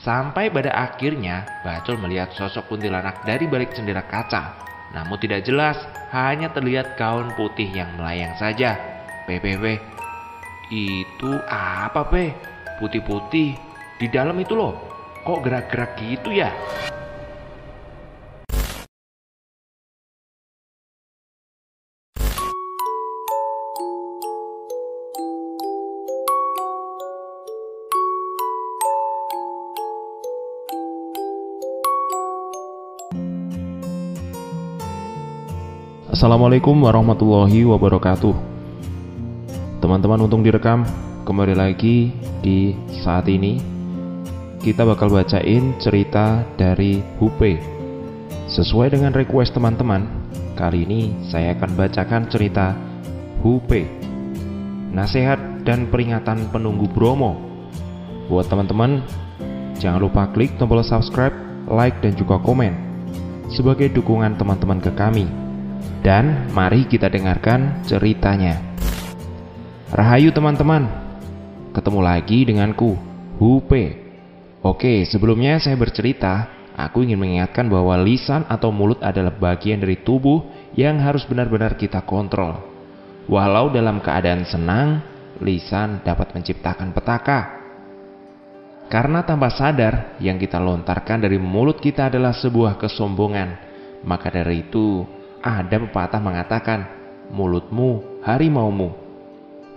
Sampai pada akhirnya Bacul melihat sosok kuntilanak dari balik jendela kaca. Namun tidak jelas, hanya terlihat gaun putih yang melayang saja. Itu apa Putih-putih di dalam itu loh. Kok gerak-gerak gitu ya? Assalamualaikum warahmatullahi wabarakatuh. Teman-teman untung direkam, kembali lagi di saat ini kita bakal bacain cerita dari Hupe. Sesuai dengan request teman-teman, kali ini saya akan bacakan cerita Hupe, nasihat dan peringatan penunggu Bromo. Buat teman-teman, jangan lupa klik tombol subscribe, like dan juga komen sebagai dukungan teman-teman ke kami. Dan mari kita dengarkan ceritanya. Rahayu teman-teman, ketemu lagi denganku, Hupe. Oke, sebelumnya saya bercerita, aku ingin mengingatkan bahwa lisan atau mulut adalah bagian dari tubuh yang harus benar-benar kita kontrol. Walau dalam keadaan senang, lisan dapat menciptakan petaka. Karena tanpa sadar, yang kita lontarkan dari mulut kita adalah sebuah kesombongan. Maka dari itu, ada pepatah mengatakan, mulutmu harimaumu.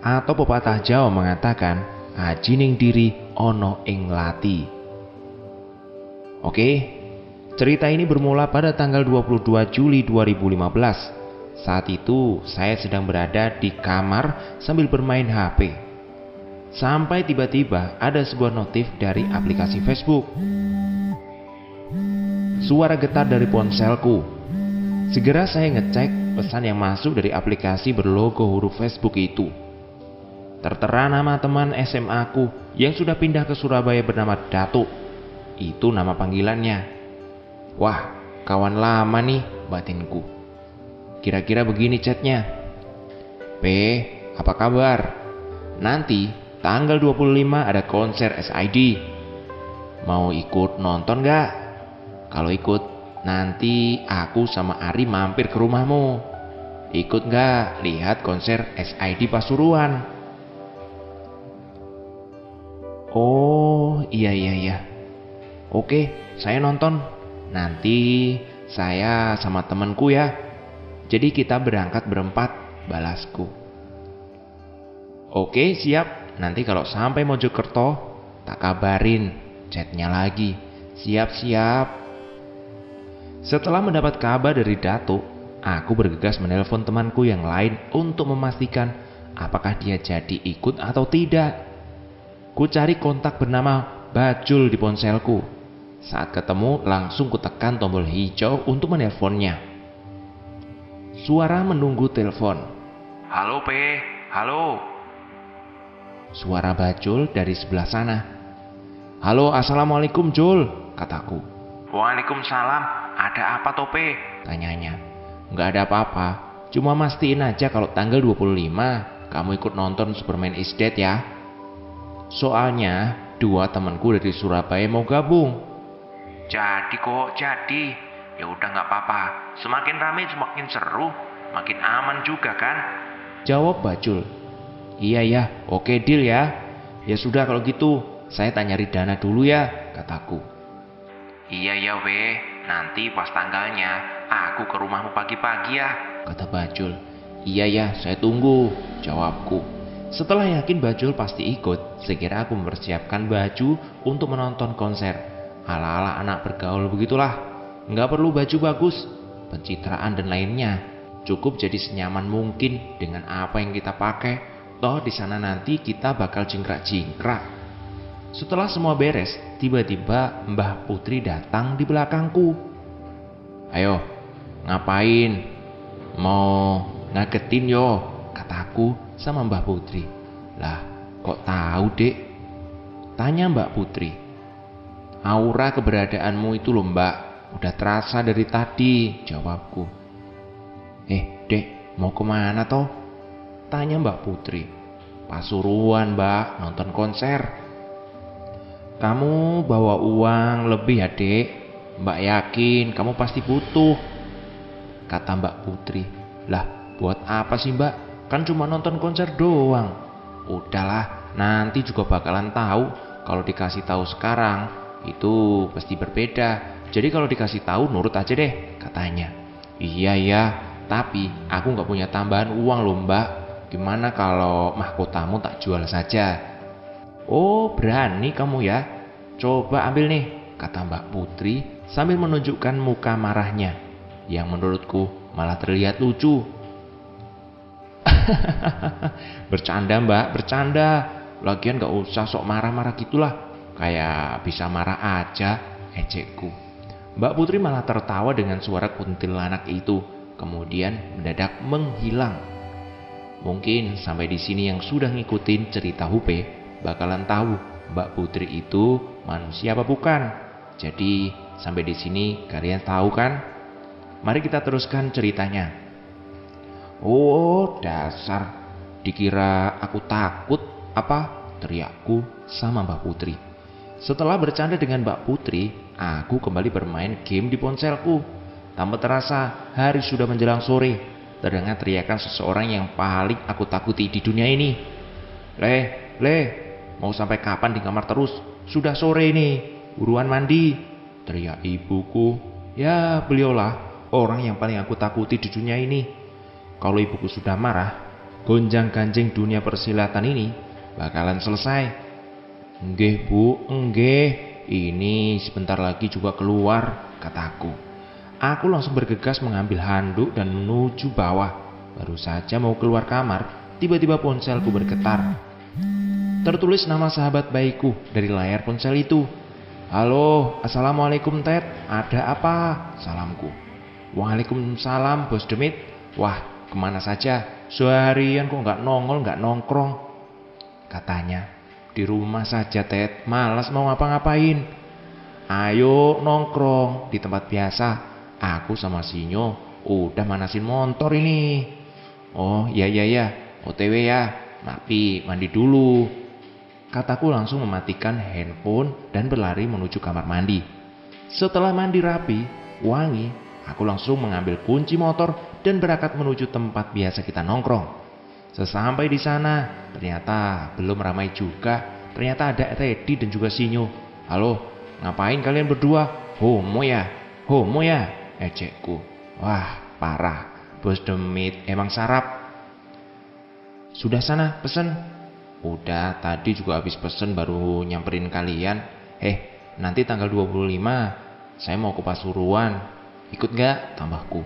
Atau pepatah Jawa mengatakan, aji ning diri ono ing lati. Oke, cerita ini bermula pada tanggal 22 Juli 2015. Saat itu saya sedang berada di kamar sambil bermain HP. Sampai tiba-tiba ada sebuah notif dari aplikasi Facebook. Suara getar dari ponselku. Segera saya ngecek pesan yang masuk dari aplikasi berlogo huruf Facebook itu. Tertera nama teman SMA aku yang sudah pindah ke Surabaya bernama Datuk. Itu nama panggilannya. Wah, kawan lama nih, batinku. Kira-kira begini chatnya. Apa kabar? Nanti tanggal 25 ada konser SID. Mau ikut nonton gak? Kalau ikut, nanti aku sama Ari mampir ke rumahmu. Ikut gak lihat konser SID Pasuruan? Oh iya. Oke, saya nonton. Nanti saya sama temanku ya. Jadi kita berangkat berempat, balasku. Oke siap. Nanti kalau sampai Mojokerto, tak kabarin. Chatnya lagi. Siap. Setelah mendapat kabar dari Datuk, aku bergegas menelpon temanku yang lain untuk memastikan apakah dia jadi ikut atau tidak. Ku cari kontak bernama Bacul di ponselku. Saat ketemu langsung ku tekan tombol hijau untuk menelponnya. Suara menunggu telepon. Halo halo. Suara Bacul dari sebelah sana. Halo, assalamualaikum Jul, kataku. Waalaikumsalam, ada apa toh tanyanya. Nggak ada apa-apa, cuma mastiin aja kalau tanggal 25 kamu ikut nonton Superman is Dead ya. Soalnya 2 temanku dari Surabaya mau gabung. Jadi. Ya udah nggak apa-apa, semakin ramai semakin seru, makin aman juga kan? Jawab Bacul. Iya ya, oke deal ya. Ya sudah kalau gitu, saya tanya Ridana dulu ya, kataku. Iya ya nanti pas tanggalnya aku ke rumahmu pagi-pagi ya, kata Bacul. Iya ya, saya tunggu, jawabku. Setelah yakin Bacul pasti ikut, segera aku mempersiapkan baju untuk menonton konser. Ala-ala anak bergaul begitulah. Nggak perlu baju bagus, pencitraan dan lainnya. Cukup jadi senyaman mungkin dengan apa yang kita pakai. Toh di sana nanti kita bakal jingkrak-jingkrak. Setelah semua beres, tiba-tiba Mbah Putri datang di belakangku. Ayo, ngapain? Mau ngagetin yo, kataku sama Mbah Putri. Lah, kok tahu dek? Tanya Mbak Putri. Aura keberadaanmu itu loh mbak, udah terasa dari tadi, jawabku. Dek, mau kemana toh? Tanya Mbak Putri. Pasuruan mbak, nonton konser. Kamu bawa uang lebih ya, Dek? Mbak yakin kamu pasti butuh, kata Mbak Putri. Lah, buat apa sih Mbak? Kan cuma nonton konser doang. Udahlah, nanti juga bakalan tahu. Kalau dikasih tahu sekarang, itu pasti berbeda. Jadi kalau dikasih tahu nurut aja deh, katanya. Iya, tapi aku nggak punya tambahan uang loh Mbak. Gimana kalau mahkotamu tak jual saja? Oh, berani kamu ya? Coba ambil nih, kata Mbak Putri sambil menunjukkan muka marahnya, yang menurutku malah terlihat lucu. Bercanda Mbak, bercanda. Lagian gak usah sok marah-marah gitulah. Kayak bisa marah aja, ejekku. Mbak Putri malah tertawa dengan suara kuntilanak itu, kemudian mendadak menghilang. Mungkin sampai di sini yang sudah ngikutin cerita Hupe bakalan tahu Mbak Putri itu manusia apa bukan. Jadi sampai di sini kalian tahu kan? Mari kita teruskan ceritanya. Oh, dasar. Dikira aku takut apa? Teriakku sama Mbak Putri. Setelah bercanda dengan Mbak Putri, aku kembali bermain game di ponselku. Tanpa terasa, hari sudah menjelang sore. Terdengar teriakan seseorang yang paling aku takuti di dunia ini. Le, mau sampai kapan di kamar terus? Sudah sore nih, buruan mandi, teriak ibuku. Ya, beliaulah orang yang paling aku takuti di dunia ini. Kalau ibuku sudah marah, gonjang-ganjing dunia persilatan ini bakalan selesai. Enggih Bu, enggih, ini sebentar lagi juga keluar, kataku. Aku langsung bergegas mengambil handuk dan menuju bawah. Baru saja mau keluar kamar, tiba-tiba ponselku bergetar. Tertulis nama sahabat baikku dari layar ponsel itu. Halo, assalamualaikum Ted, ada apa? Salamku. Waalaikumsalam Bos Demit. Wah, kemana saja? Seharian kok nggak nongol, nggak nongkrong, katanya. Di rumah saja Ted, malas mau ngapa-ngapain. Ayo nongkrong di tempat biasa. Aku sama Sinyo udah manasin motor ini. Oh iya, OTW ya, tapi mandi dulu, kataku langsung mematikan handphone dan berlari menuju kamar mandi. Setelah mandi rapi, wangi, aku langsung mengambil kunci motor dan berangkat menuju tempat biasa kita nongkrong. Sesampai di sana, ternyata belum ramai juga. Ternyata ada Teddy dan juga Sinyo. Halo, ngapain kalian berdua? Homo ya, ejekku. Wah, parah. Bos Demit emang sarap. Sudah sana, pesen. Udah, tadi juga habis pesen baru nyamperin kalian. Nanti tanggal 25 saya mau ke Pasuruan. Ikut gak? Tambahku.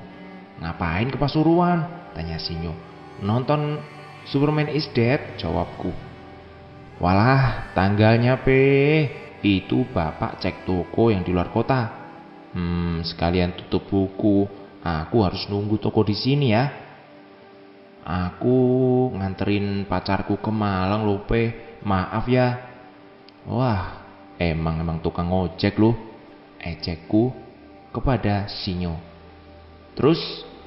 Ngapain ke Pasuruan? Tanya Sinyo. Nonton Superman is Dead, jawabku. Walah, tanggalnya itu bapak cek toko yang di luar kota. Sekalian tutup buku. Aku harus nunggu toko di sini ya. Aku nganterin pacarku ke Malang loh Maaf ya. Wah, emang tukang ojek loh, ejekku kepada Sinyo. Terus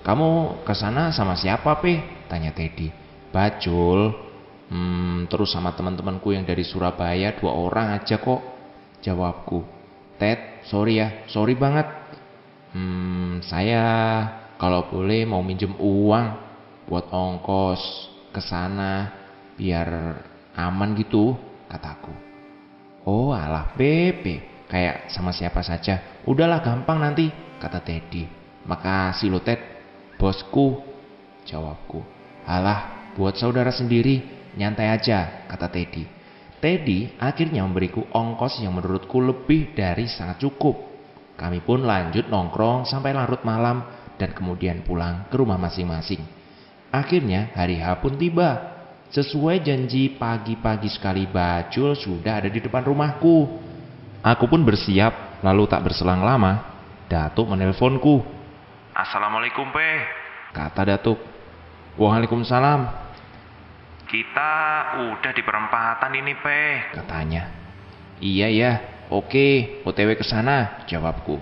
kamu kesana sama siapa Tanya Teddy. Bajul. Terus sama teman-temanku yang dari Surabaya 2 orang aja kok, jawabku. Ted, sorry banget. Saya kalau boleh mau minjem uang buat ongkos ke sana biar aman gitu, kataku. Oh alah kayak sama siapa saja. Udahlah gampang nanti, kata Teddy. Makasih lo Ted, bosku, jawabku. Alah, buat saudara sendiri, nyantai aja, kata Teddy. Teddy akhirnya memberiku ongkos yang menurutku lebih dari sangat cukup. Kami pun lanjut nongkrong sampai larut malam dan kemudian pulang ke rumah masing-masing. Akhirnya hari H pun tiba. Sesuai janji, pagi-pagi sekali Bajul sudah ada di depan rumahku. Aku pun bersiap, lalu tak berselang lama Datuk menelponku. Assalamualaikum kata Datuk. Waalaikumsalam. Kita udah di perempatan ini katanya. Iya, oke, OTW ke sana, jawabku.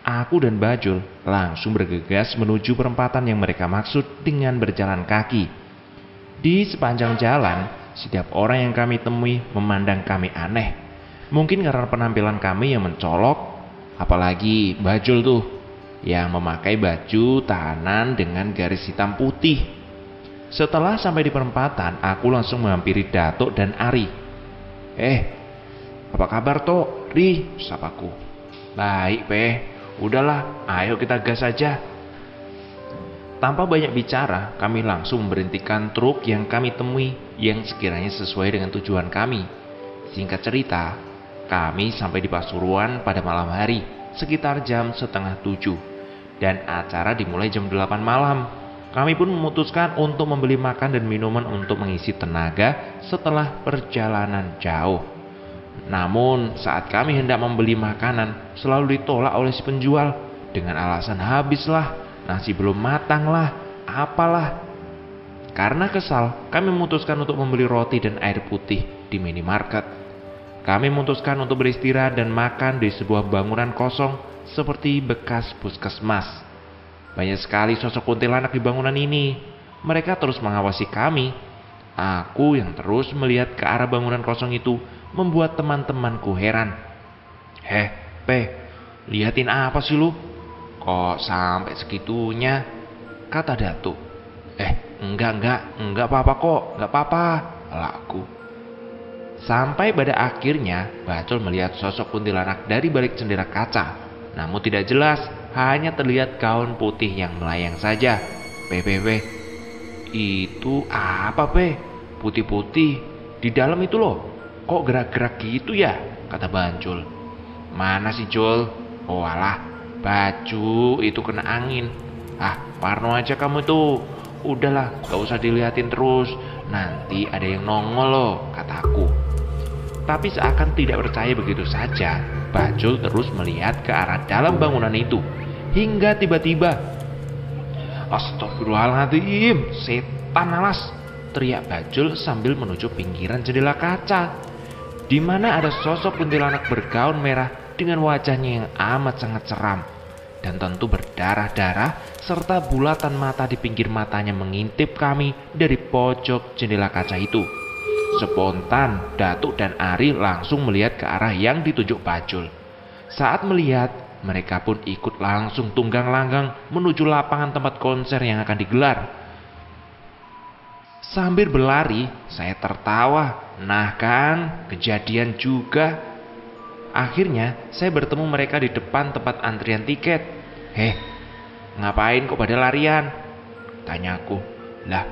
Aku dan Bajul langsung bergegas menuju perempatan yang mereka maksud dengan berjalan kaki. Di sepanjang jalan, setiap orang yang kami temui memandang kami aneh. Mungkin karena penampilan kami yang mencolok, apalagi Bajul tuh yang memakai baju tahanan dengan garis hitam putih. Setelah sampai di perempatan, aku langsung menghampiri Datuk dan Ari. Apa kabar Tok? Ri, sapaku. Baik, Peh. Udahlah, ayo kita gas aja. Tanpa banyak bicara, kami langsung memberhentikan truk yang kami temui yang sekiranya sesuai dengan tujuan kami. Singkat cerita, kami sampai di Pasuruan pada malam hari, sekitar jam 6:30. Dan acara dimulai jam 8 malam. Kami pun memutuskan untuk membeli makan dan minuman untuk mengisi tenaga setelah perjalanan jauh. Namun saat kami hendak membeli makanan, selalu ditolak oleh si penjual dengan alasan habislah, nasi belum matang lah, apalah. Karena kesal, kami memutuskan untuk membeli roti dan air putih di minimarket. Kami memutuskan untuk beristirahat dan makan di sebuah bangunan kosong seperti bekas puskesmas. Banyak sekali sosok kuntilanak di bangunan ini. Mereka terus mengawasi kami. Aku yang terus melihat ke arah bangunan kosong itu membuat teman-temanku heran. Pe, liatin apa sih lu? Kok sampai segitunya? Kata Datuk. Enggak apa-apa kok, enggak apa-apa, laku. Sampai pada akhirnya Bacul melihat sosok kuntilanak dari balik jendela kaca. Namun tidak jelas, hanya terlihat gaun putih yang melayang saja. Pe, itu apa Pe? Putih-putih di dalam itu loh. Kok gerak-gerak gitu ya? Kata Bacul. Mana sih Jul? Oh alah, baju itu kena angin. Parno aja kamu itu. Udahlah, gak usah diliatin terus. Nanti ada yang nongol loh, kataku. Tapi seakan tidak percaya begitu saja, Bacul terus melihat ke arah dalam bangunan itu. Hingga tiba-tiba, astagfirullahaladzim, setan alas, teriak Bacul sambil menuju pinggiran jendela kaca, di mana ada sosok kuntilanak bergaun merah dengan wajahnya yang amat sangat seram dan tentu berdarah-darah serta bulatan mata di pinggir matanya mengintip kami dari pojok jendela kaca itu. Spontan, Datuk dan Ari langsung melihat ke arah yang ditunjuk Bacul. Saat melihat, mereka pun ikut langsung tunggang langgang menuju lapangan tempat konser yang akan digelar. Sambil berlari, saya tertawa. Nah kan, kejadian juga. Akhirnya, saya bertemu mereka di depan tempat antrian tiket. Ngapain kok pada larian? Tanyaku. Lah,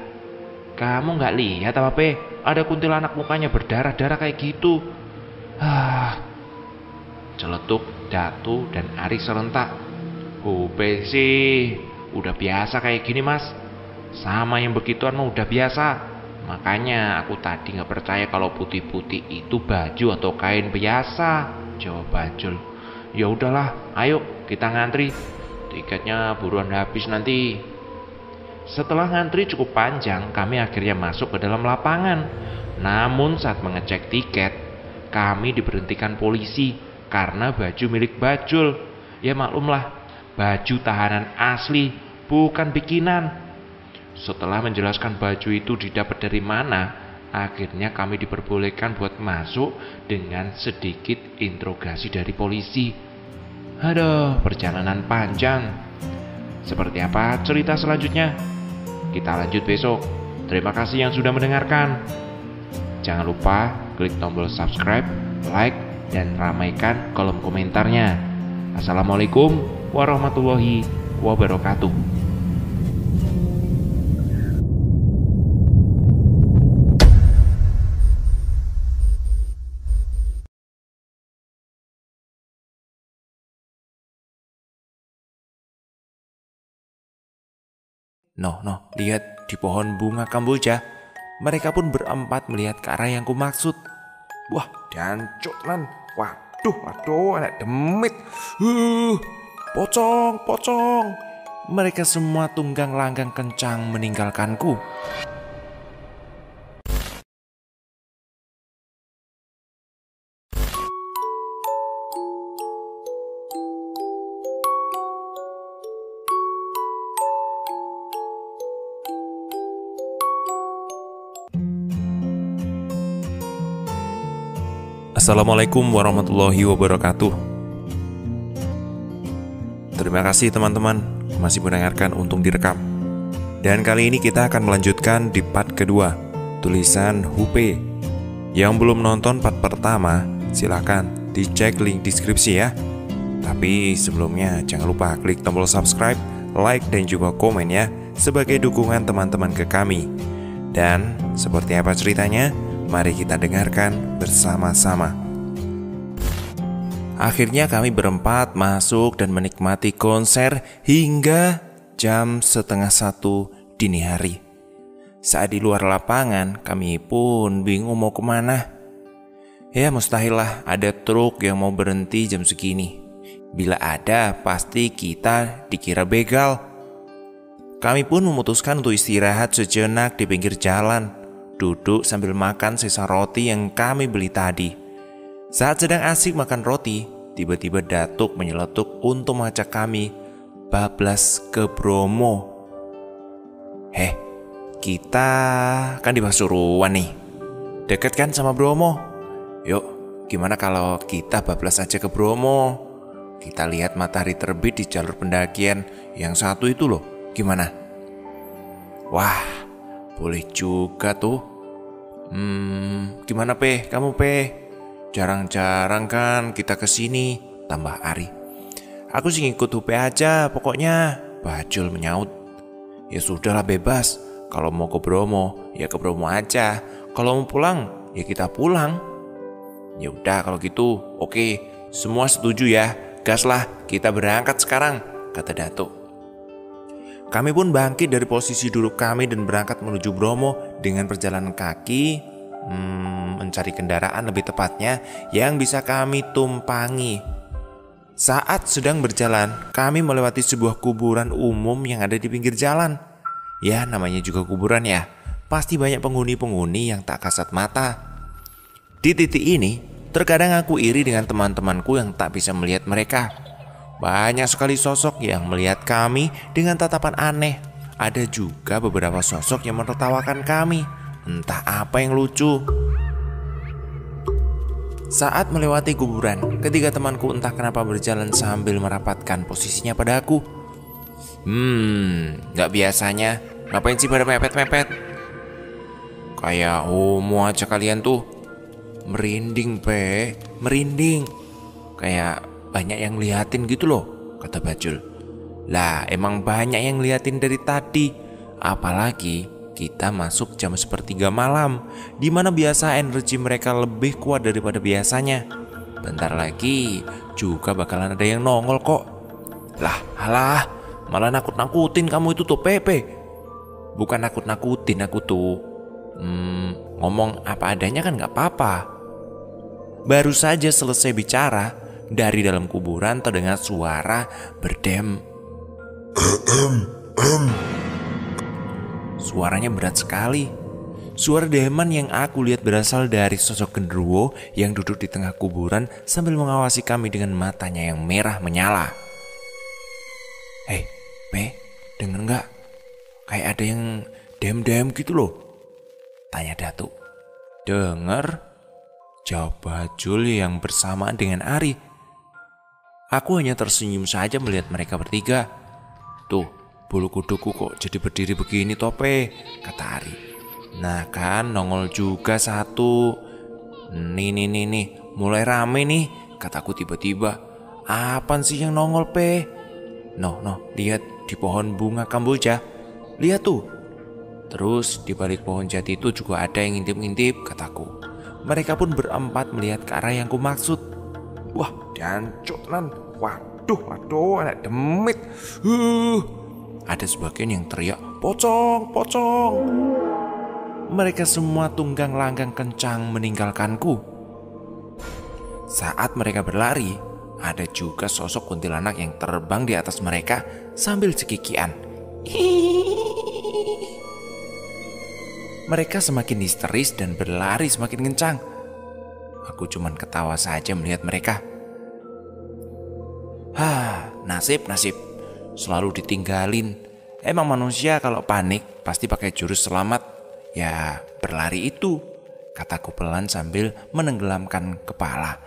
kamu gak lihat apa Pe? Ada kuntilanak mukanya berdarah-darah kayak gitu. Celetuk Datu dan Ari serentak. Pe sih, udah biasa kayak gini mas. Sama yang begituan mah udah biasa. Makanya aku tadi gak percaya kalau putih-putih itu baju atau kain biasa, jawab Bacul. Ya udahlah, ayo kita ngantri. Tiketnya buruan habis nanti. Setelah ngantri cukup panjang, kami akhirnya masuk ke dalam lapangan. Namun saat mengecek tiket, kami diberhentikan polisi karena baju milik Bacul. Ya maklumlah, baju tahanan asli, bukan bikinan. Setelah menjelaskan baju itu didapat dari mana, akhirnya kami diperbolehkan buat masuk dengan sedikit interogasi dari polisi. Aduh, perjalanan panjang. Seperti apa cerita selanjutnya? Kita lanjut besok. Terima kasih yang sudah mendengarkan. Jangan lupa klik tombol subscribe, like, dan ramaikan kolom komentarnya. Assalamualaikum warahmatullahi wabarakatuh. No, lihat di pohon bunga kamboja. Mereka pun berempat melihat ke arah yang kumaksud. Wah, jancuk lan. Waduh, anak demit. Pocong. Mereka semua tunggang langgang kencang meninggalkanku. Assalamualaikum warahmatullahi wabarakatuh. Terima kasih teman-teman masih mendengarkan Untung Direkam. Dan kali ini kita akan melanjutkan di part kedua, tulisan Hupe. Yang belum nonton part pertama, silahkan dicek link deskripsi ya. Tapi sebelumnya jangan lupa klik tombol subscribe, like, dan juga komen ya, sebagai dukungan teman-teman ke kami. Dan seperti apa ceritanya? Mari kita dengarkan bersama-sama. Akhirnya kami berempat masuk dan menikmati konser hingga jam 12:30 dini hari. Saat di luar lapangan, kami pun bingung mau kemana. Ya mustahil lah ada truk yang mau berhenti jam segini. Bila ada, pasti kita dikira begal. Kami pun memutuskan untuk istirahat sejenak di pinggir jalan, duduk sambil makan sisa roti yang kami beli tadi. Saat sedang asik makan roti, tiba-tiba Datuk menyeletuk untuk mengajak kami bablas ke Bromo. Kita kan di Pasuruan nih, deket kan sama Bromo. Yuk, gimana kalau kita bablas aja ke Bromo? Kita lihat matahari terbit di jalur pendakian yang satu itu loh, gimana? Wah, boleh juga tuh. Gimana kamu Jarang-jarang kan kita kesini, tambah Ari. Aku sih ngikut Hupe aja pokoknya, Bajul menyaut. Ya sudahlah bebas, kalau mau ke Bromo, ya ke Bromo aja. Kalau mau pulang, ya kita pulang. Ya udah kalau gitu, oke, semua setuju ya. Gas lah, kita berangkat sekarang, kata Datuk. Kami pun bangkit dari posisi duduk kami dan berangkat menuju Bromo dengan perjalanan kaki, mencari kendaraan lebih tepatnya yang bisa kami tumpangi. Saat sedang berjalan, kami melewati sebuah kuburan umum yang ada di pinggir jalan. Ya namanya juga kuburan ya, pasti banyak penghuni-penghuni yang tak kasat mata. Di titik ini, terkadang aku iri dengan teman-temanku yang tak bisa melihat mereka. Banyak sekali sosok yang melihat kami dengan tatapan aneh. Ada juga beberapa sosok yang menertawakan kami, entah apa yang lucu. Saat melewati kuburan, ketiga temanku entah kenapa berjalan sambil merapatkan posisinya pada aku. Gak biasanya, ngapain sih pada mepet-mepet? Kayak homo aja kalian tuh. Merinding merinding. Kayak banyak yang liatin gitu loh, kata Bajul. Lah emang banyak yang liatin dari tadi. Apalagi kita masuk jam 1:30 malam, dimana biasa energi mereka lebih kuat daripada biasanya. Bentar lagi juga bakalan ada yang nongol kok. Lah alah, malah nakut-nakutin kamu itu tuh Pepe. Bukan nakut-nakutin aku tuh, ngomong apa adanya kan gak apa-apa. Baru saja selesai bicara, dari dalam kuburan terdengar suara berdem. Suaranya berat sekali. Suara deman yang aku lihat berasal dari sosok genderuwo yang duduk di tengah kuburan sambil mengawasi kami dengan matanya yang merah menyala. Denger gak? Kayak ada yang dem-dem gitu loh, tanya Datuk. Dengar? Jawab Bajul yang bersamaan dengan Ari. Aku hanya tersenyum saja melihat mereka bertiga. Tuh, bulu kuduku kok jadi berdiri begini tope, kata Ari. Nah kan nongol juga satu. Nih, mulai rame nih, kataku tiba-tiba. Apaan sih yang nongol No, lihat di pohon bunga kamboja. Lihat tuh. Terus di balik pohon jati itu juga ada yang ngintip-ngintip, kataku. Mereka pun berempat melihat ke arah yang kumaksud. Wah, jancuk tenan. Waduh, anak demit. Ada sebagian yang teriak, pocong. Mereka semua tunggang langgang kencang meninggalkanku. Saat mereka berlari, ada juga sosok kuntilanak yang terbang di atas mereka sambil cekikian. Mereka semakin histeris dan berlari semakin kencang. Aku cuman ketawa saja melihat mereka. Nasib. Selalu ditinggalin. Emang manusia kalau panik pasti pakai jurus selamat. Ya berlari itu, kataku pelan sambil menenggelamkan kepala.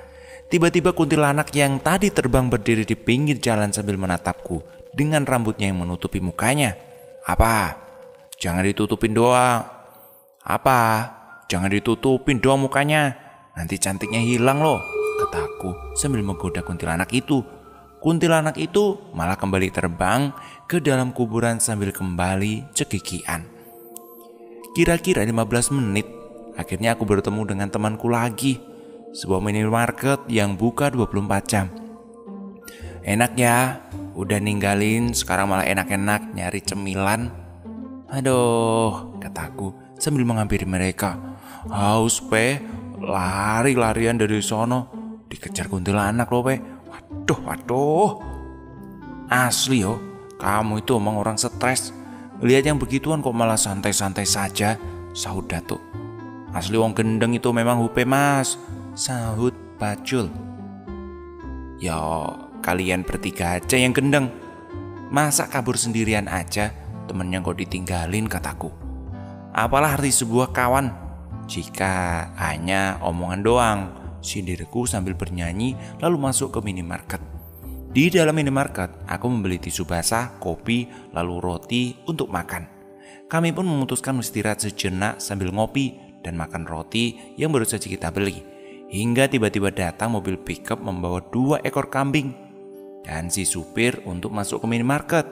Tiba-tiba kuntilanak yang tadi terbang berdiri di pinggir jalan sambil menatapku dengan rambutnya yang menutupi mukanya. Apa? Jangan ditutupin doang. Apa? Jangan ditutupin doang mukanya. Nanti cantiknya hilang loh, kataku sambil menggoda kuntilanak itu. Kuntilanak itu malah kembali terbang ke dalam kuburan sambil kembali cekikian. Kira-kira 15 menit, akhirnya aku bertemu dengan temanku lagi. Sebuah minimarket yang buka 24 jam. Enak ya, udah ninggalin sekarang malah enak-enak nyari cemilan. Aduh, kataku sambil menghampiri mereka. Haus pe, lari-larian dari sono, dikejar kuntilanak loh pe. Waduh. Asli yo, kamu itu emang orang stres. Lihat yang begituan kok malah santai-santai saja, sahut Datuk. Asli wong gendeng itu memang hupe mas, sahut Bacul. Yo, kalian bertiga aja yang gendeng. Masa kabur sendirian aja, temennya kok ditinggalin, kataku. Apalah arti sebuah kawan jika hanya omongan doang, sindirku sambil bernyanyi lalu masuk ke minimarket. Di dalam minimarket, aku membeli tisu basah, kopi, lalu roti untuk makan. Kami pun memutuskan istirahat sejenak sambil ngopi dan makan roti yang baru saja kita beli. Hingga tiba-tiba datang mobil pickup membawa 2 ekor kambing dan si supir untuk masuk ke minimarket.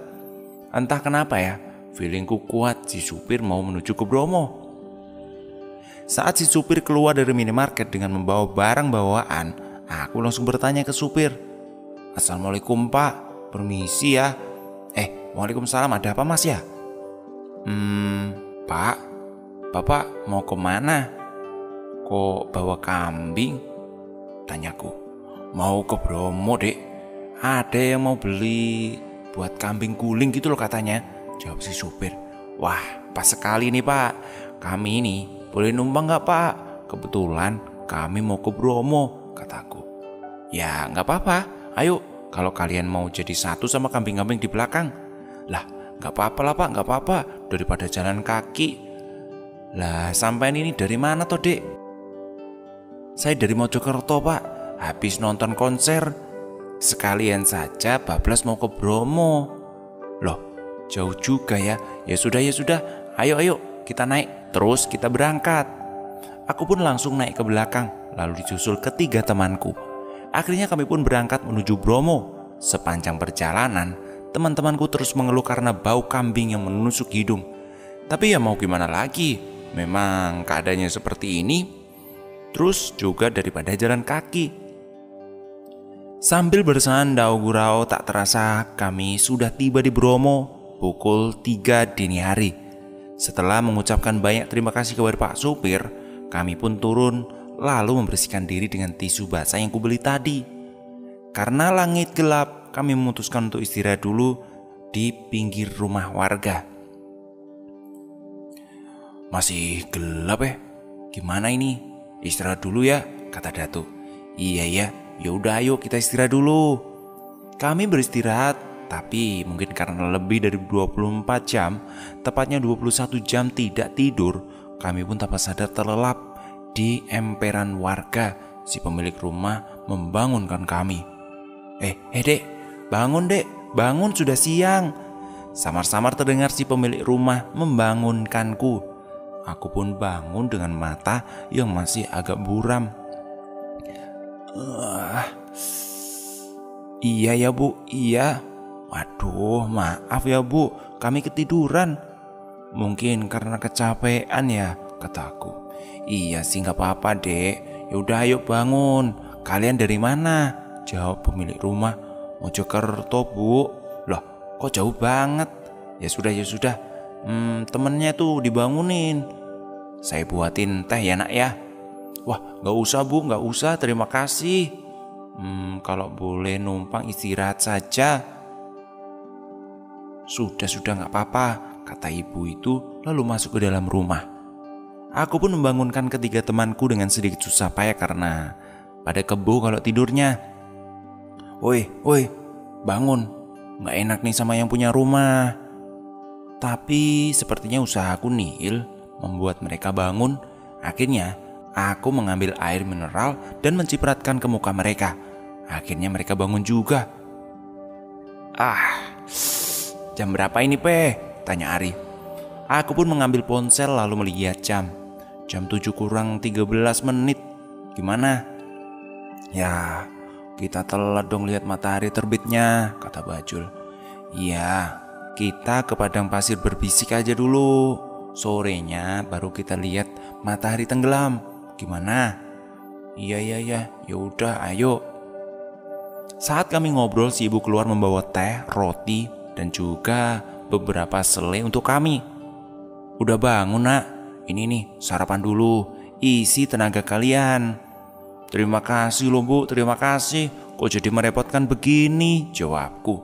Entah kenapa ya, feelingku kuat si supir mau menuju ke Bromo. Saat si supir keluar dari minimarket dengan membawa barang bawaan, aku langsung bertanya ke supir. Assalamualaikum pak, permisi ya. Waalaikumsalam, ada apa mas ya? Pak, bapak mau kemana? Kok bawa kambing? Tanyaku. Mau ke Bromo dek, ada yang mau beli buat kambing guling gitu loh katanya, jawab si supir. Wah pas sekali nih pak, kami ini boleh numpang gak pak? Kebetulan kami mau ke Bromo, kataku. Ya gak apa-apa, ayo kalau kalian mau jadi satu sama kambing-kambing di belakang. Lah gak apa-apa lah pak, gak apa-apa, daripada jalan kaki. Lah sampean ini dari mana toh dek? Saya dari Mojokerto pak, habis nonton konser. Sekalian saja bablas mau ke Bromo. Loh jauh juga ya. Ya sudah, ayo kita naik, terus kita berangkat. Aku pun langsung naik ke belakang, lalu disusul ketiga temanku. Akhirnya kami pun berangkat menuju Bromo. Sepanjang perjalanan, teman-temanku terus mengeluh karena bau kambing yang menusuk hidung. Tapi ya mau gimana lagi, memang keadaannya seperti ini. Terus juga daripada jalan kaki. Sambil bersandau gurau tak terasa kami sudah tiba di Bromo pukul 3 dini hari. Setelah mengucapkan banyak terima kasih kepada Pak Supir, kami pun turun lalu membersihkan diri dengan tisu basah yang kubeli tadi. Karena langit gelap, kami memutuskan untuk istirahat dulu di pinggir rumah warga. Masih gelap ya? Gimana ini? Istirahat dulu ya, kata Datuk. Iya, yaudah ayo kita istirahat dulu. Kami beristirahat, tapi mungkin karena lebih dari 24 jam, tepatnya 21 jam tidak tidur, kami pun tanpa sadar terlelap di emperan warga. Si pemilik rumah membangunkan kami. Dek, bangun dek, bangun sudah siang. Samar-samar terdengar si pemilik rumah membangunkanku. Aku pun bangun dengan mata yang masih agak buram. Iya ya bu, iya. Waduh maaf ya bu, kami ketiduran. Mungkin karena kecapean ya, kataku. Iya sih gak apa-apa dek. Yaudah ayo bangun. Kalian dari mana? Jawab pemilik rumah. Mojokerto bu. Loh kok jauh banget? Ya sudah. Temennya tuh dibangunin. Saya buatin teh ya nak ya. Wah gak usah bu, gak usah, terima kasih. Kalau boleh numpang istirahat saja. Sudah gak apa-apa, kata ibu itu lalu masuk ke dalam rumah. Aku pun membangunkan ketiga temanku dengan sedikit susah payah karena pada kebo kalau tidurnya. Woi, bangun. Gak enak nih sama yang punya rumah. Tapi sepertinya usahaku nihil membuat mereka bangun. Akhirnya Aku mengambil air mineral dan mencipratkan ke muka mereka. Akhirnya mereka bangun juga. Jam berapa ini, Pe? Tanya Ari. Aku pun mengambil ponsel lalu melihat jam. Jam 7 kurang 13 menit. Gimana? Ya, kita telat dong lihat matahari terbitnya, kata Bajul. Iya, kita ke padang pasir berbisik aja dulu. Sorenya baru kita lihat matahari tenggelam. Gimana? Iya, ya udah, ayo. Saat kami ngobrol, si ibu keluar membawa teh, roti, dan juga beberapa selai untuk kami. Udah bangun, Nak. Ini nih, sarapan dulu. Isi tenaga kalian. Terima kasih loh, Bu, terima kasih. Kok jadi merepotkan begini? Jawabku.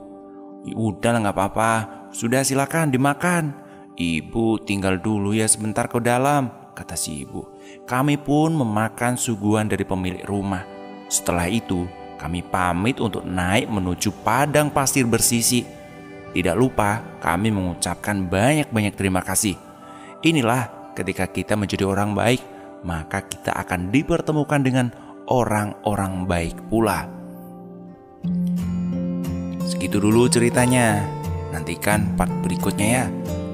Udahlah, gak apa-apa. Sudah, silakan dimakan. Ibu tinggal dulu ya sebentar ke dalam, kata si ibu. Kami pun memakan suguhan dari pemilik rumah. Setelah itu, kami pamit untuk naik menuju padang pasir bersisi. Tidak lupa, kami mengucapkan banyak-banyak terima kasih. Inilah ketika kita menjadi orang baik, maka kita akan dipertemukan dengan orang-orang baik pula. Segitu dulu ceritanya. Nantikan part berikutnya ya.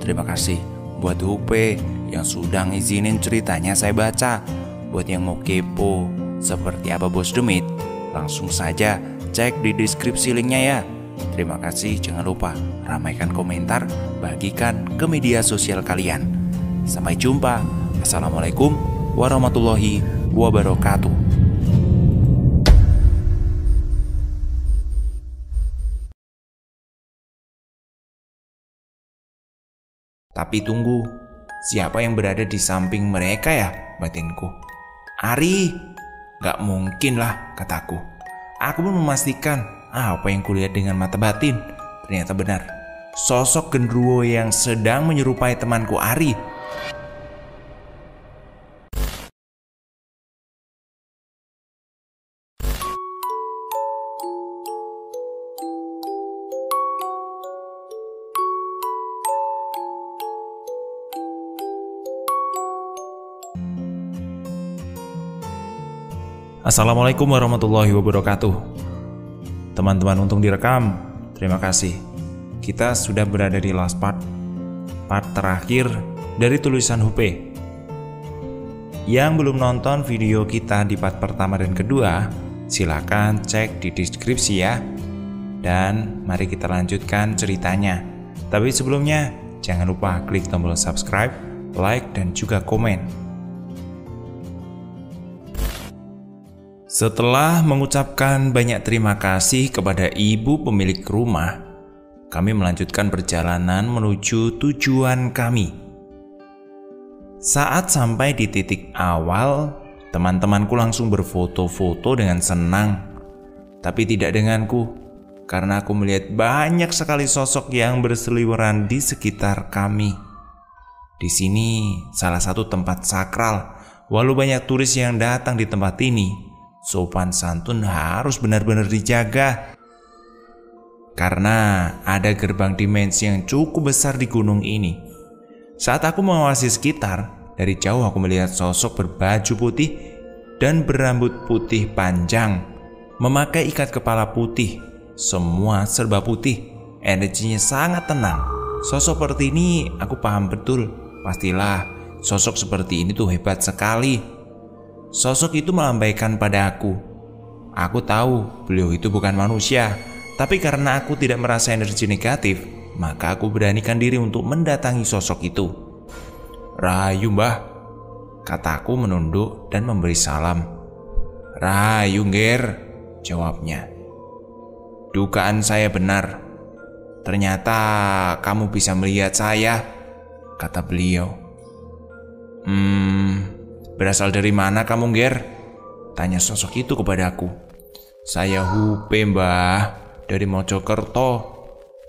Terima kasih buat Hupe yang sudah ngizinin ceritanya saya baca. Buat yang mau kepo seperti apa Bos Demit, langsung saja cek di deskripsi linknya ya. Terima kasih, jangan lupa ramaikan komentar, bagikan ke media sosial kalian. Sampai jumpa. Assalamualaikum warahmatullahi wabarakatuh. Tapi tunggu, siapa yang berada di samping mereka ya, batinku? Ari, gak mungkin lah, kataku. Aku pun memastikan apa yang kulihat dengan mata batin. Ternyata benar, sosok genderuwo yang sedang menyerupai temanku Ari. Assalamualaikum warahmatullahi wabarakatuh. Teman-teman untung direkam, terima kasih. Kita sudah berada di last part terakhir dari tulisan Hupe. Yang belum nonton video kita di part pertama dan kedua, silakan cek di deskripsi ya. Dan mari kita lanjutkan ceritanya. Tapi sebelumnya, jangan lupa klik tombol subscribe, like, dan juga komen. Setelah mengucapkan banyak terima kasih kepada ibu pemilik rumah, kami melanjutkan perjalanan menuju tujuan kami. Saat sampai di titik awal, teman-temanku langsung berfoto-foto dengan senang. Tapi tidak denganku, karena aku melihat banyak sekali sosok yang berseliweran di sekitar kami. Di sini salah satu tempat sakral, walau banyak turis yang datang di tempat ini. Sopan santun harus benar-benar dijaga. Karena ada gerbang dimensi yang cukup besar di gunung ini. Saat aku mengawasi sekitar, dari jauh aku melihat sosok berbaju putih dan berambut putih panjang, memakai ikat kepala putih, semua serba putih. Energinya sangat tenang. Sosok seperti ini aku paham betul. Pastilah sosok seperti ini tuh hebat sekali. Sosok itu melambaikan pada aku. Aku tahu beliau itu bukan manusia, tapi karena aku tidak merasa energi negatif, maka aku beranikan diri untuk mendatangi sosok itu. Rahayu mbah, kataku menunduk dan memberi salam. Rahayu Nger, jawabnya. Dugaan saya benar. Ternyata kamu bisa melihat saya, kata beliau. Berasal dari mana kamu, Ger? Tanya sosok itu kepadaku. Saya Hupe, mbah, dari Mojokerto.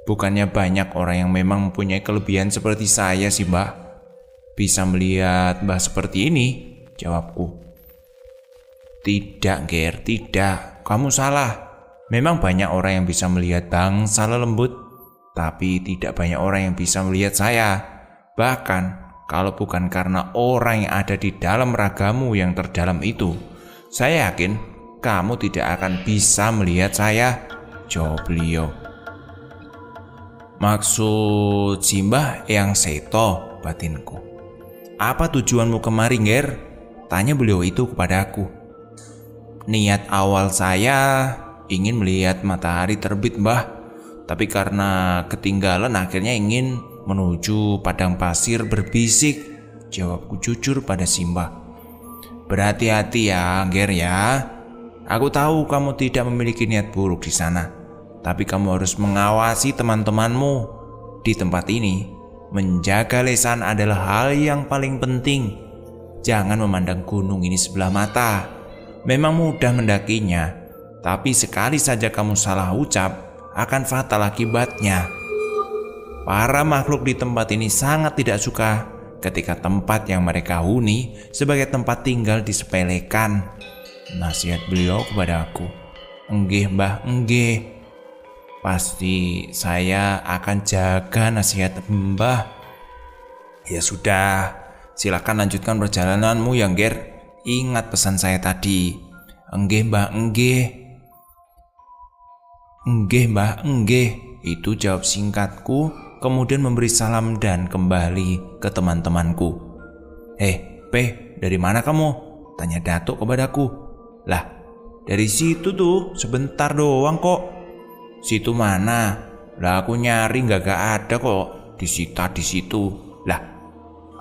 Bukannya banyak orang yang memang mempunyai kelebihan seperti saya sih, mbah. Bisa melihat mbah seperti ini, jawabku. Tidak, Ger, tidak. Kamu salah. Memang banyak orang yang bisa melihat bangsa lembut, tapi tidak banyak orang yang bisa melihat saya. Bahkan, Kalau bukan karena orang yang ada di dalam ragamu yang terdalam itu, saya yakin kamu tidak akan bisa melihat saya, jawab beliau. Maksud Simbah yang seto, batinku. Apa tujuanmu kemari, Nger? Tanya beliau itu kepadaku. Niat awal saya ingin melihat matahari terbit, Mbah. Tapi karena ketinggalan akhirnya ingin menuju padang pasir berbisik, jawabku jujur pada Simbah. Berhati-hati ya, Nger ya. Aku tahu kamu tidak memiliki niat buruk di sana, tapi kamu harus mengawasi teman-temanmu di tempat ini. Menjaga lisan adalah hal yang paling penting. Jangan memandang gunung ini sebelah mata. Memang mudah mendakinya, tapi sekali saja kamu salah ucap, akan fatal akibatnya. Para makhluk di tempat ini sangat tidak suka ketika tempat yang mereka huni sebagai tempat tinggal disepelekan. Nasihat beliau kepada aku. Enggih, Mbah, enggih. Pasti saya akan jaga nasihat Mbah. Ya sudah, silakan lanjutkan perjalananmu ya, Nger. Ingat pesan saya tadi. Enggih, Mbah, enggih. Enggih, Mbah, enggih. Itu jawab singkatku, kemudian memberi salam dan kembali ke teman-temanku. Dari mana kamu? Tanya Datuk kepadaku. Lah, dari situ tuh, sebentar doang kok. Situ mana? Lah aku nyari nggak ada kok. Disita di situ. Lah,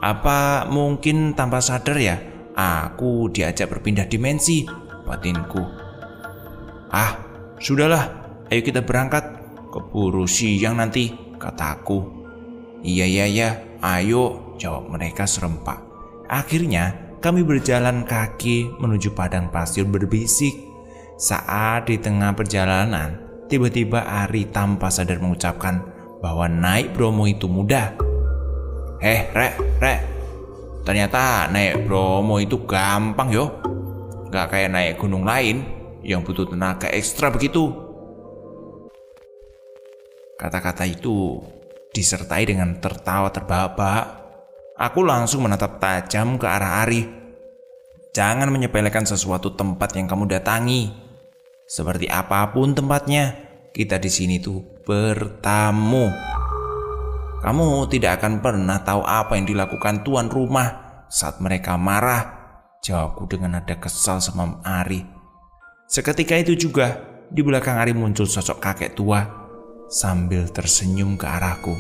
apa mungkin tanpa sadar ya? Aku diajak berpindah dimensi, batinku. Ah, sudahlah, ayo kita berangkat. Keburu siang nanti, kataku. Iya, ayo, jawab mereka serempak. Akhirnya kami berjalan kaki menuju padang pasir berbisik. Saat di tengah perjalanan, tiba-tiba Ari tanpa sadar mengucapkan bahwa naik Bromo itu mudah. Rek, ternyata naik Bromo itu gampang yo. Gak kayak naik gunung lain yang butuh tenaga ekstra begitu. Kata-kata itu disertai dengan tertawa terbahak-bahak. Aku langsung menatap tajam ke arah Ari. Jangan menyepelekan sesuatu tempat yang kamu datangi. Seperti apapun tempatnya, kita di sini tuh bertamu. Kamu tidak akan pernah tahu apa yang dilakukan tuan rumah saat mereka marah, jawabku dengan nada kesal sama Ari. Seketika itu juga, di belakang Ari muncul sosok kakek tua sambil tersenyum ke arahku.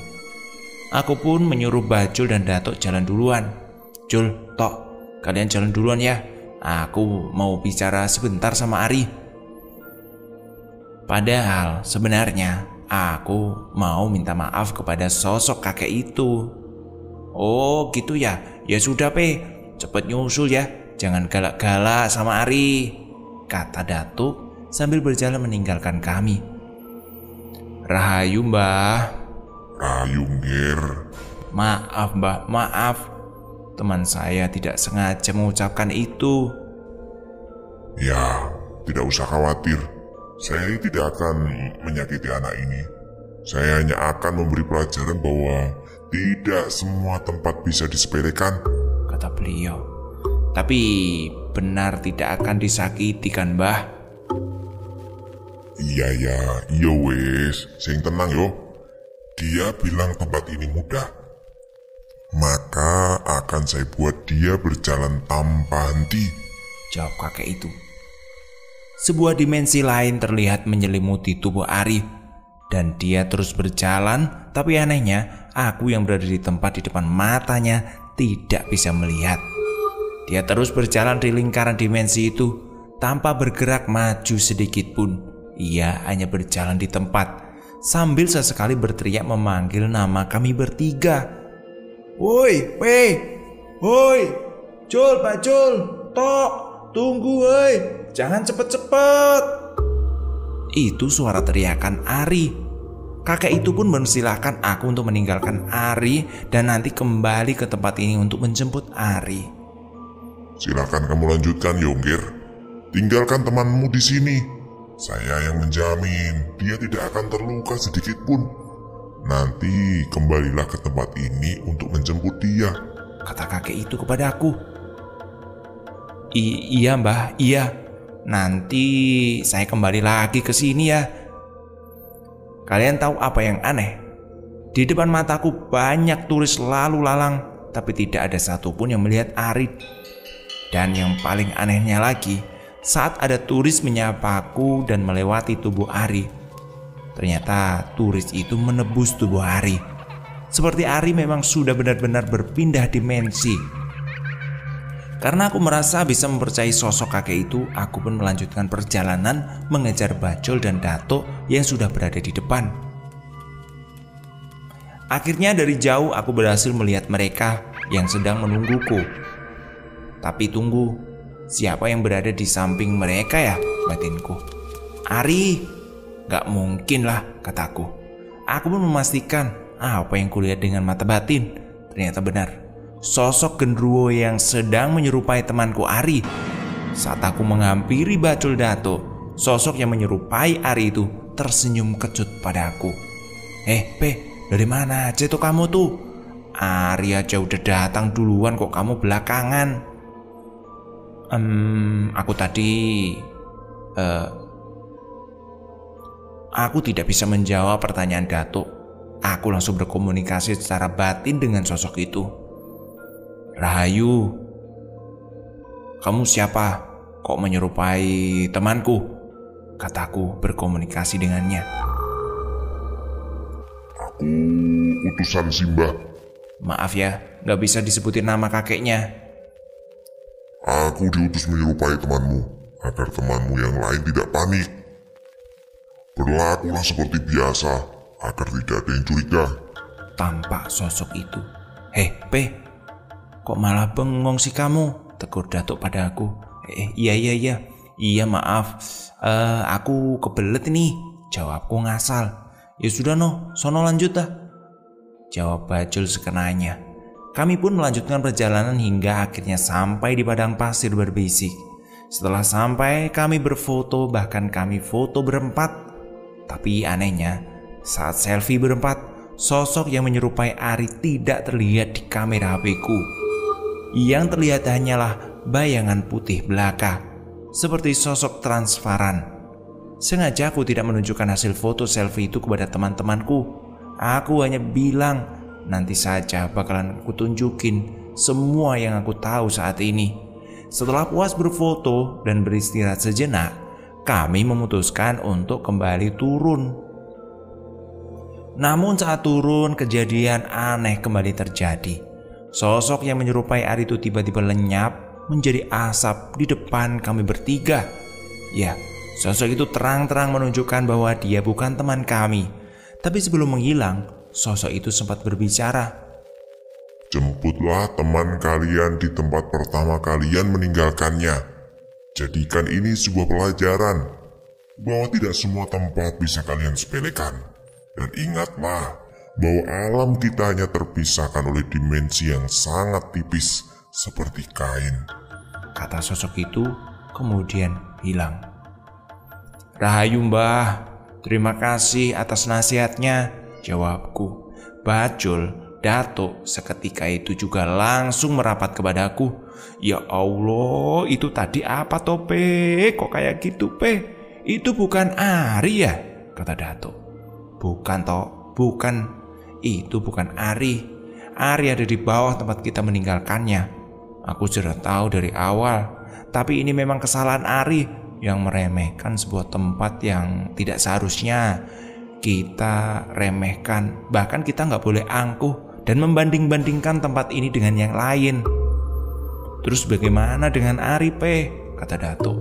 Aku pun menyuruh Bajul dan Datuk jalan duluan. Jul, Tok, kalian jalan duluan ya. Aku mau bicara sebentar sama Ari. Padahal sebenarnya aku mau minta maaf kepada sosok kakek itu. Oh gitu ya. Ya sudah cepet nyusul ya. Jangan galak-galak sama Ari, kata Datuk sambil berjalan meninggalkan kami. Rahayu, Mbah. Rahayu, Nger. Maaf, Mbah, maaf. Teman saya tidak sengaja mengucapkan itu. Ya, tidak usah khawatir. Saya tidak akan menyakiti anak ini. Saya hanya akan memberi pelajaran bahwa tidak semua tempat bisa disepelekan, kata beliau. Tapi benar tidak akan disakiti kan, Mbah? Iya wes, sing tenang yo. Dia bilang tempat ini mudah, maka akan saya buat dia berjalan tanpa henti, jawab kakek itu. Sebuah dimensi lain terlihat menyelimuti tubuh Arif, dan dia terus berjalan. Tapi anehnya, aku yang berada di tempat di depan matanya tidak bisa melihat. Dia terus berjalan di lingkaran dimensi itu tanpa bergerak maju sedikit pun. Ia hanya berjalan di tempat sambil sesekali berteriak memanggil nama kami bertiga. Woi, Jul, Pak Jul, Tok, tunggu woi, jangan cepet-cepet. Itu suara teriakan Ari. Kakek itu pun mempersilahkan aku untuk meninggalkan Ari dan nanti kembali ke tempat ini untuk menjemput Ari. Silakan kamu lanjutkan, Yongger. Tinggalkan temanmu di sini. Saya yang menjamin dia tidak akan terluka sedikit pun. Nanti kembalilah ke tempat ini untuk menjemput dia. kata kakek itu kepadaku. Iya Mbah, iya. Nanti saya kembali lagi ke sini ya. Kalian tahu apa yang aneh? Di depan mataku banyak turis lalu lalang, tapi tidak ada satupun yang melihat Ari. Dan yang paling anehnya lagi, saat ada turis menyapaku dan melewati tubuh Ari, ternyata turis itu menebus tubuh Ari. Seperti Ari memang sudah benar-benar berpindah dimensi. Karena aku merasa bisa mempercayai sosok kakek itu, aku pun melanjutkan perjalanan mengejar Bajul dan Datuk yang sudah berada di depan. Akhirnya dari jauh aku berhasil melihat mereka yang sedang menungguku. Tapi tunggu, siapa yang berada di samping mereka ya, batinku. Ari, gak mungkin lah, kataku. Aku pun memastikan apa yang kulihat dengan mata batin. Ternyata benar, sosok genderuwo yang sedang menyerupai temanku Ari. Saat aku menghampiri Bajul Datuk, sosok yang menyerupai Ari itu tersenyum kecut padaku. Dari mana aja tuh kamu tuh? Ari aja udah datang duluan kok kamu belakangan. Aku tidak bisa menjawab pertanyaan Datuk. Aku langsung berkomunikasi secara batin dengan sosok itu. Rahayu, kamu siapa? Kok menyerupai temanku? Kataku berkomunikasi dengannya. Aku utusan Simbah. Maaf ya, gak bisa disebutin nama kakeknya. Aku diutus menyerupai temanmu, agar temanmu yang lain tidak panik. Berlakulah seperti biasa, agar tidak ada yang curiga. Tampak sosok itu. Kok malah bengong sih kamu? Tegur Datuk padaku. Iya maaf, aku kebelet nih. Jawabku ngasal. Ya sudah sono lanjut dah, jawab Bajul sekenanya. Kami pun melanjutkan perjalanan hingga akhirnya sampai di padang pasir berbisik. Setelah sampai, kami berfoto, bahkan kami foto berempat. Tapi anehnya, saat selfie berempat, sosok yang menyerupai Ari tidak terlihat di kamera HP-ku. Yang terlihat hanyalah bayangan putih belaka, seperti sosok transparan. Sengaja aku tidak menunjukkan hasil foto selfie itu kepada teman-temanku. Aku hanya bilang, nanti saja bakalan aku tunjukin semua yang aku tahu saat ini. Setelah puas berfoto dan beristirahat sejenak, kami memutuskan untuk kembali turun. Namun saat turun, kejadian aneh kembali terjadi. Sosok yang menyerupai Ari itu tiba-tiba lenyap menjadi asap di depan kami bertiga. Ya, sosok itu terang-terang menunjukkan bahwa dia bukan teman kami. Tapi sebelum menghilang, sosok itu sempat berbicara. Jemputlah teman kalian di tempat pertama kalian meninggalkannya. Jadikan ini sebuah pelajaran bahwa tidak semua tempat bisa kalian sepelekan. Dan ingatlah bahwa alam kita hanya terpisahkan oleh dimensi yang sangat tipis seperti kain. Kata sosok itu kemudian hilang. Rahayu Mbah, terima kasih atas nasihatnya, jawabku. Bajul, Datuk seketika itu juga langsung merapat kepadaku. Ya Allah, itu tadi apa toh Pe? Kok kayak gitu Pe? Itu bukan Ari ya? Kata Datuk. Bukan toh, bukan. Itu bukan Ari. Ari ada di bawah tempat kita meninggalkannya. Aku sudah tahu dari awal. Tapi ini memang kesalahan Ari yang meremehkan sebuah tempat yang tidak seharusnya kita remehkan. Bahkan kita nggak boleh angkuh dan membanding-bandingkan tempat ini dengan yang lain. Terus bagaimana dengan Ari Pe? Kata Datuk.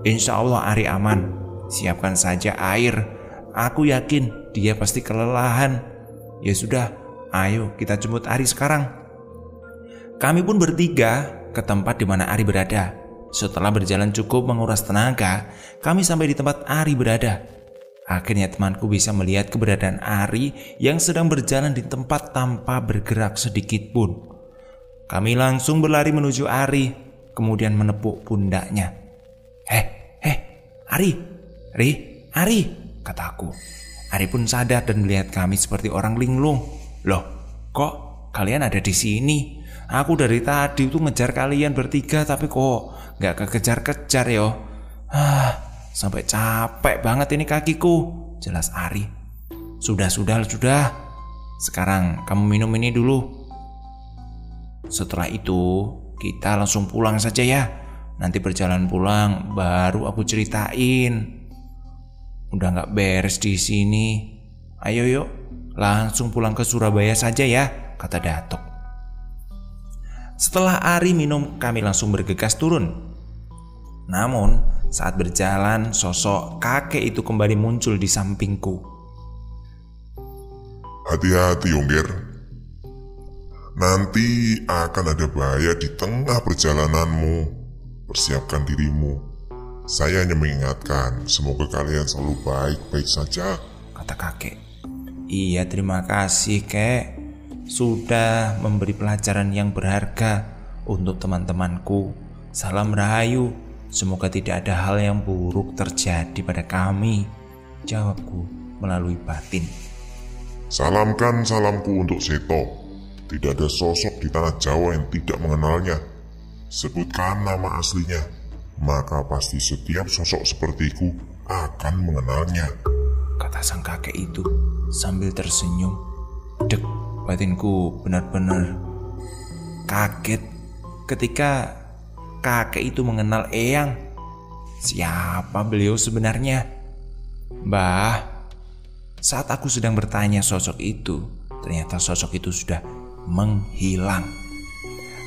Insya Allah Ari aman. Siapkan saja air. Aku yakin dia pasti kelelahan. Ya sudah, ayo kita jemput Ari sekarang. Kami pun bertiga ke tempat di mana Ari berada. Setelah berjalan cukup menguras tenaga, kami sampai di tempat Ari berada. Akhirnya temanku bisa melihat keberadaan Ari yang sedang berjalan di tempat tanpa bergerak sedikit pun. Kami langsung berlari menuju Ari, kemudian menepuk pundaknya. Ari, kataku. Ari pun sadar dan melihat kami seperti orang linglung. Loh, kok kalian ada di sini? Aku dari tadi tuh ngejar kalian bertiga tapi kok nggak kekejar-kejar yo. Sampai capek banget ini kakiku, jelas Ari. Sudah. Sekarang kamu minum ini dulu. Setelah itu kita langsung pulang saja ya. Nanti perjalanan pulang baru aku ceritain. Udah nggak beres di sini. Ayo yuk, langsung pulang ke Surabaya saja ya, kata Datuk. Setelah Ari minum, kami langsung bergegas turun. Namun saat berjalan, sosok kakek itu kembali muncul di sampingku. Hati-hati Yongger. Nanti akan ada bahaya di tengah perjalananmu. Persiapkan dirimu. Saya hanya mengingatkan, semoga kalian selalu baik-baik saja, kata kakek. Iya, terima kasih kek. Sudah memberi pelajaran yang berharga untuk teman-temanku. Salam rahayu. Semoga tidak ada hal yang buruk terjadi pada kami, jawabku melalui batin. Salamkan salamku untuk Seto. Tidak ada sosok di tanah Jawa yang tidak mengenalnya. Sebutkan nama aslinya, maka pasti setiap sosok sepertiku akan mengenalnya, kata sang kakek itu sambil tersenyum. Dek, batinku benar-benar kaget ketika kakek itu mengenal Eyang. Siapa beliau sebenarnya? Mbah, saat aku sedang bertanya sosok itu, ternyata sosok itu sudah menghilang.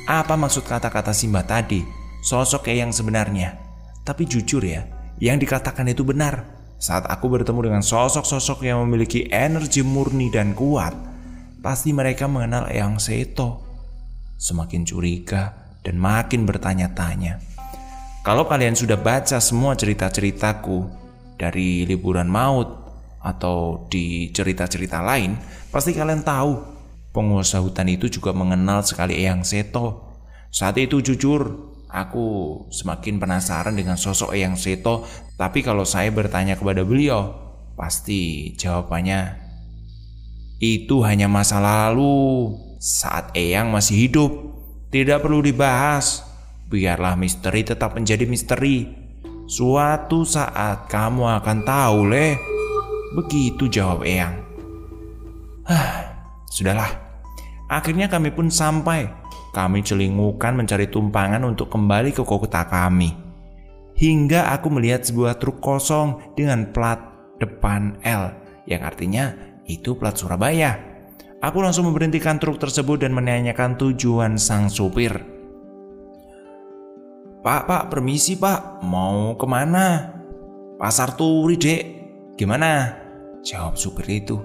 Apa maksud kata-kata Simba tadi? Sosok Eyang sebenarnya. Tapi jujur ya, yang dikatakan itu benar. Saat aku bertemu dengan sosok-sosok yang memiliki energi murni dan kuat, pasti mereka mengenal Eyang Seto. Semakin curiga dan makin bertanya-tanya. Kalau kalian sudah baca semua cerita-ceritaku dari Liburan Maut atau di cerita-cerita lain, pasti kalian tahu penguasa hutan itu juga mengenal sekali Eyang Seto. Saat itu jujur, aku semakin penasaran dengan sosok Eyang Seto. Tapi kalau saya bertanya kepada beliau, pasti jawabannya itu hanya masa lalu saat Eyang masih hidup. Tidak perlu dibahas. Biarlah misteri tetap menjadi misteri. Suatu saat kamu akan tahu, Le. Begitu jawab Eyang. Sudahlah. Akhirnya kami pun sampai. Kami celingukan mencari tumpangan untuk kembali ke kota kami. Hingga aku melihat sebuah truk kosong dengan plat depan L, yang artinya itu plat Surabaya. Aku langsung memberhentikan truk tersebut dan menanyakan tujuan sang supir. Pak, permisi pak, mau kemana? Pasar Turi dek. Gimana? Jawab supir itu.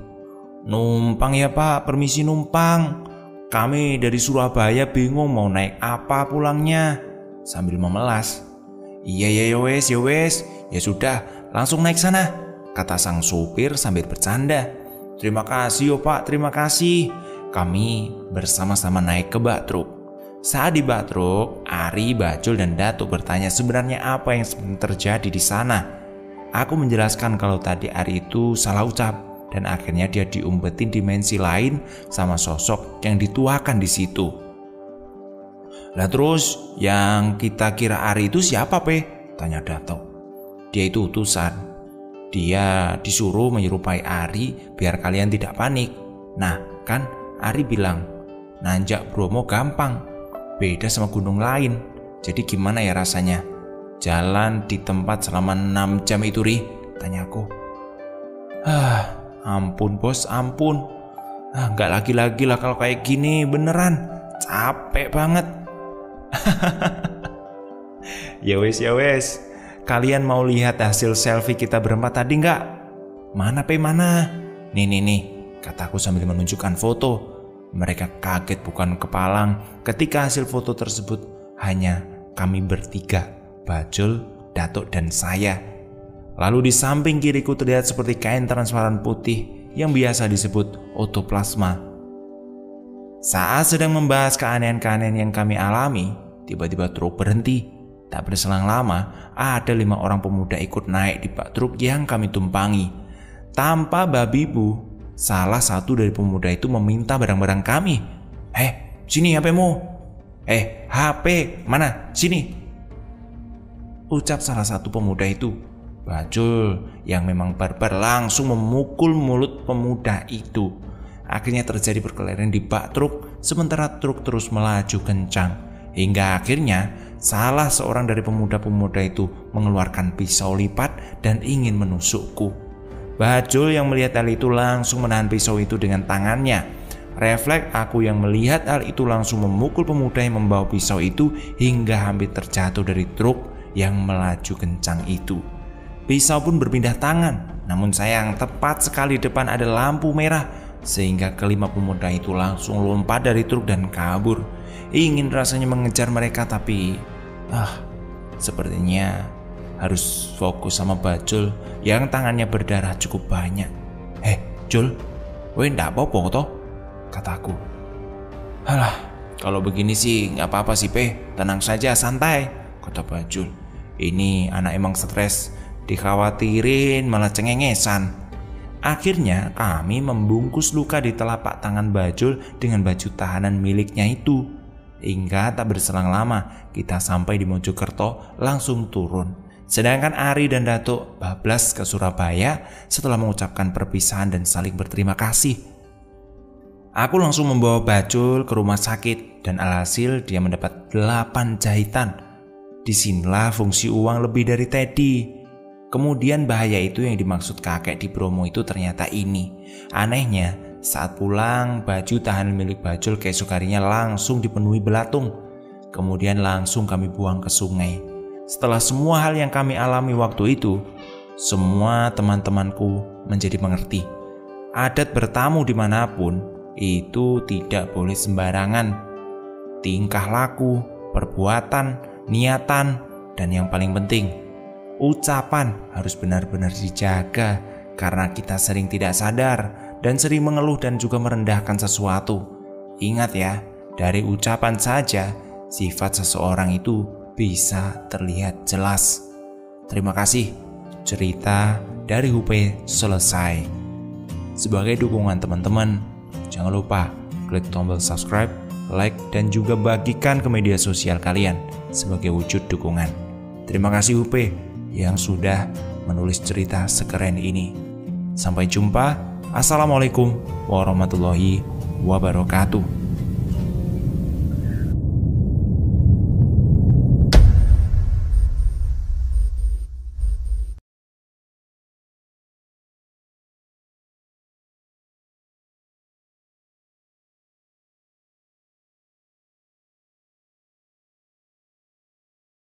Numpang ya pak, permisi numpang. Kami dari Surabaya bingung mau naik apa pulangnya. Sambil memelas. Iya ya wes. Ya sudah, langsung naik sana, kata sang supir sambil bercanda. Terima kasih pak, terima kasih. Kami bersama-sama naik ke bak truk. Saat di bak truk, Ari, Bacul, dan Datuk bertanya sebenarnya apa yang terjadi di sana. Aku menjelaskan kalau tadi Ari itu salah ucap. Dan akhirnya dia diumpetin dimensi lain sama sosok yang dituakan di situ. Lah terus yang kita kira Ari itu siapa pe? Tanya Datuk. Dia itu utusan. Dia disuruh menyerupai Ari biar kalian tidak panik. Nah kan Ari bilang nanjak Bromo gampang, beda sama gunung lain. Jadi gimana ya rasanya jalan di tempat selama 6 jam itu Ri? Tanya aku. Ampun bos, ampun. Nggak lagi-lagi lah kalau kayak gini, beneran capek banget. Ya wes. Kalian mau lihat hasil selfie kita berempat tadi nggak? Mana pe mana? Nih, kataku sambil menunjukkan foto. Mereka kaget bukan kepalang ketika hasil foto tersebut hanya kami bertiga, Bacul, Datuk, dan saya. Lalu di samping kiriku terlihat seperti kain transparan putih yang biasa disebut otoplasma. Saat sedang membahas keanehan-keanehan yang kami alami, tiba-tiba truk berhenti. Tak berselang lama, ada 5 orang pemuda ikut naik di bak truk yang kami tumpangi. Tanpa babi bu, salah satu dari pemuda itu meminta barang-barang kami. Sini HP-mu, HP, mana? Sini. Ucap salah satu pemuda itu. Bajul yang memang barbar langsung memukul mulut pemuda itu. Akhirnya terjadi perkelahian di bak truk, sementara truk terus melaju kencang. Hingga akhirnya salah seorang dari pemuda-pemuda itu mengeluarkan pisau lipat dan ingin menusukku. Bajul yang melihat hal itu langsung menahan pisau itu dengan tangannya. Refleks aku yang melihat hal itu langsung memukul pemuda yang membawa pisau itu hingga hampir terjatuh dari truk yang melaju kencang itu. Pisau pun berpindah tangan, namun sayang tepat sekali depan ada lampu merah sehingga kelima pemuda itu langsung lompat dari truk dan kabur. Ingin rasanya mengejar mereka tapi sepertinya harus fokus sama Bajul yang tangannya berdarah cukup banyak. Jul, weh ndak apa-apa toh? Kataku. Halah, kalau begini sih nggak apa-apa sih tenang saja, santai, kata Bajul. Ini anak emang stres, dikhawatirin malah cengengesan. Akhirnya kami membungkus luka di telapak tangan Bajul dengan baju tahanan miliknya itu. Hingga tak berselang lama kita sampai di Mojokerto langsung turun. Sedangkan Ari dan Datuk bablas ke Surabaya setelah mengucapkan perpisahan dan saling berterima kasih. Aku langsung membawa Bajul ke rumah sakit dan alhasil dia mendapat 8 jahitan. Disinilah fungsi uang lebih dari Teddy. Kemudian bahaya itu yang dimaksud kakek di Bromo itu ternyata ini. Anehnya, saat pulang baju tahanan milik Bajul keesok harinya langsung dipenuhi belatung. Kemudian langsung kami buang ke sungai. Setelah semua hal yang kami alami waktu itu, semua teman-temanku menjadi mengerti. Adat bertamu dimanapun itu tidak boleh sembarangan. Tingkah laku, perbuatan, niatan, dan yang paling penting, ucapan harus benar-benar dijaga karena kita sering tidak sadar dan sering mengeluh dan juga merendahkan sesuatu. Ingat ya, dari ucapan saja sifat seseorang itu bisa terlihat jelas. Terima kasih, cerita dari Hupe selesai. Sebagai dukungan teman-teman, jangan lupa klik tombol subscribe, like, dan juga bagikan ke media sosial kalian sebagai wujud dukungan. Terima kasih Hupe yang sudah menulis cerita sekeren ini. Sampai jumpa. Assalamualaikum warahmatullahi wabarakatuh.